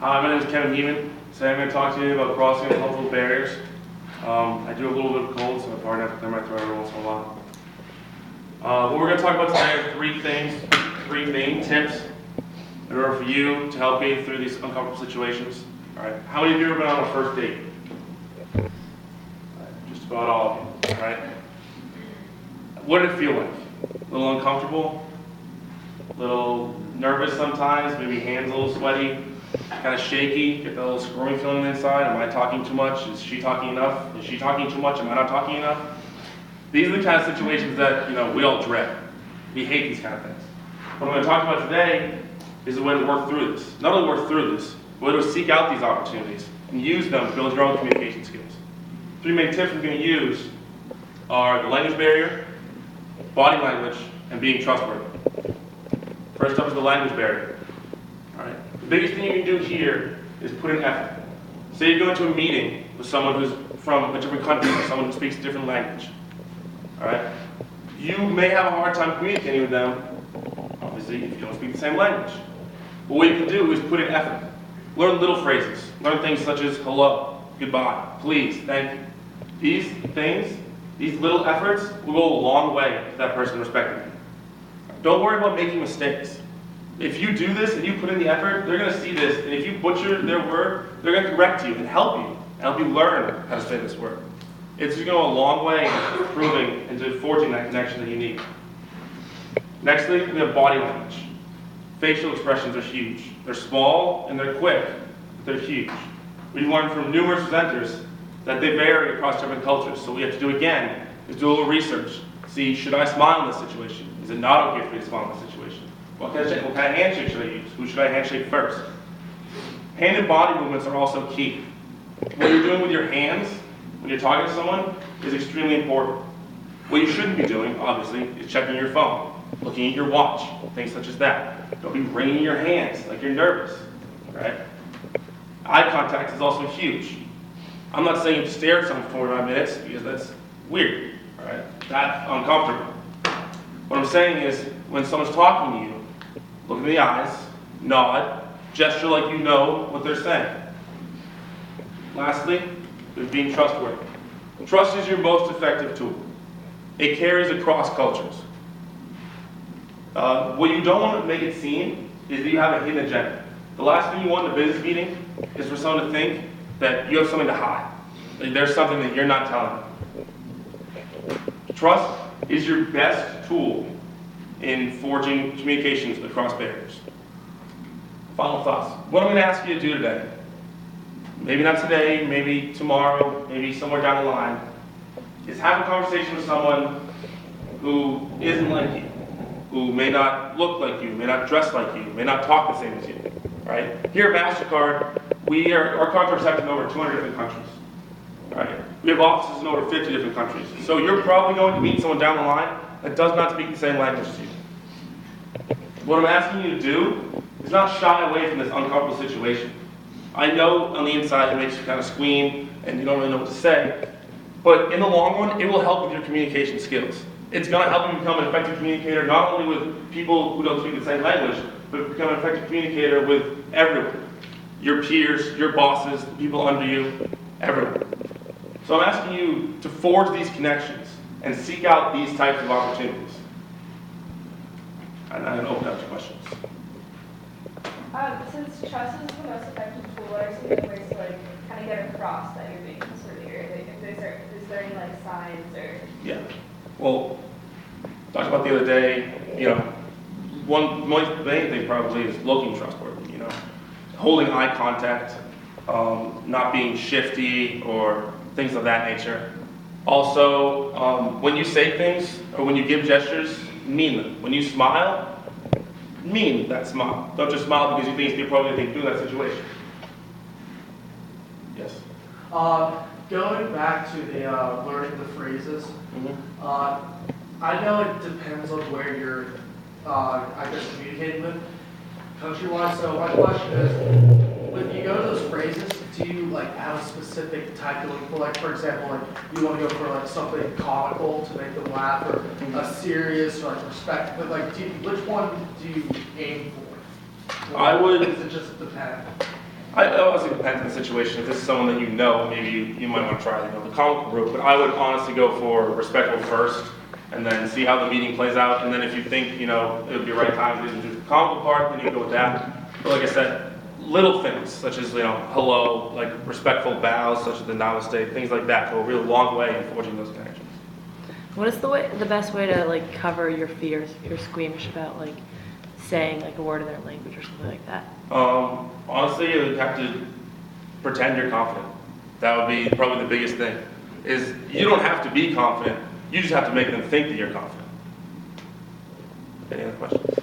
Hi, my name is Kevin Heeman. Today I'm going to talk to you about crossing uncomfortable barriers. I do a little bit of cold, so I probably have to clear my throat every once in a while. What we're going to talk about today are three main tips in order for you to help you through these uncomfortable situations. All right. How many of you have been on a first date? Just about all of you. All right. What did it feel like? A little uncomfortable? A little nervous sometimes? Maybe hands a little sweaty? Kind of shaky? Get that little squirmy feeling inside? Am I talking too much? Is she talking enough? Is she talking too much? Am I not talking enough? These are the kind of situations that we all dread. We hate these kind of things. What I'm going to talk about today is a way to work through this. Not only work through this, but to seek out these opportunities and use them to build your own communication skills. Three main tips we're going to use are the language barrier, body language, and being trustworthy. First up is the language barrier. All right. The biggest thing you can do here is put in effort. Say you go into a meeting with someone who's from a different country, or someone who speaks a different language. All right. You may have a hard time communicating with them, obviously, if you don't speak the same language. But what you can do is put in effort. Learn little phrases. Learn things such as hello, goodbye, please, thank you. These things, these little efforts will go a long way to that person respecting you. Don't worry about making mistakes. If you do this and you put in the effort, they're going to see this, and if you butcher their word, they're going to correct you and help you learn how to say this word. It's going to go a long way in improving and to forging that connection that you need. Nextly, we have body language. Facial expressions are huge. They're small and they're quick, but they're huge. We've learned from numerous presenters that they vary across different cultures, so what we have to do again is do a little research. See, should I smile in this situation? Is it not okay for me to smile in this situation? What kind of handshake should I use? Who should I handshake first? Hand and body movements are also key. What you're doing with your hands when you're talking to someone is extremely important. What you shouldn't be doing, obviously, is checking your phone, looking at your watch, things such as that. Don't be wringing your hands like you're nervous, right? Eye contact is also huge. I'm not saying you stare at someone for 45 minutes because that's weird, right? That's uncomfortable. What I'm saying is when someone's talking to you, look in the eyes, nod, gesture like you know what they're saying. Lastly, is being trustworthy. Trust is your most effective tool. It carries across cultures. What you don't want to make it seem is that you have a hidden agenda. The last thing you want in a business meeting is for someone to think that you have something to hide. Like there's something that you're not telling them. Trust is your best tool in forging communications across barriers. Final thoughts. What I'm going to ask you to do today, maybe not today, maybe tomorrow, maybe somewhere down the line, is have a conversation with someone who isn't like you, who may not look like you, may not dress like you, may not talk the same as you. Right? Here at MasterCard, our cards are accepted in over 200 different countries. Right? We have offices in over 50 different countries. So you're probably going to meet someone down the line that does not speak the same language as you. What I'm asking you to do is not shy away from this uncomfortable situation. I know on the inside it makes you kind of squeam and you don't really know what to say, but in the long run, it will help with your communication skills. It's going to help you become an effective communicator, not only with people who don't speak the same language, but become an effective communicator with everyone. Your peers, your bosses, the people under you, everyone. So I'm asking you to forge these connections and seek out these types of opportunities. And I'm going to open up to questions. Since trust is the most effective tool, what are some good ways to kind of get across that you're being trustworthy? Or is there any signs or? Yeah. Well, talked about the other day. One main thing probably is looking trustworthy. Holding eye contact, not being shifty or things of that nature. Also, when you say things or when you give gestures, mean them. When you smile, mean that smile. Don't just smile because you think it's the appropriate thing to do in that situation. Yes? Going back to the learning the phrases, I know it depends on where you're, communicating with country-wise. So my question is, when you go to those phrases, do you have a specific type you're looking for? Like for example, you want to go for something comical to make them laugh, or a serious or respect. But which one do you aim for? I would. Does it just depend? It obviously depends on the situation. If this is someone that you know, maybe you might want to try, the comical route. But I would honestly go for respectful first, and then see how the meeting plays out. And then if you think, it would be the right time to do the comical part, then you go with that. But like I said, little things such as, hello, like respectful bows, such as the namaste, things like that go a really long way in forging those connections. What is the best way to like cover your fears if you're squeamish about like saying like a word in their language or something like that? Honestly, you would have to pretend you're confident. That would be probably the biggest thing. Is you don't have to be confident. You just have to make them think that you're confident. Any other questions?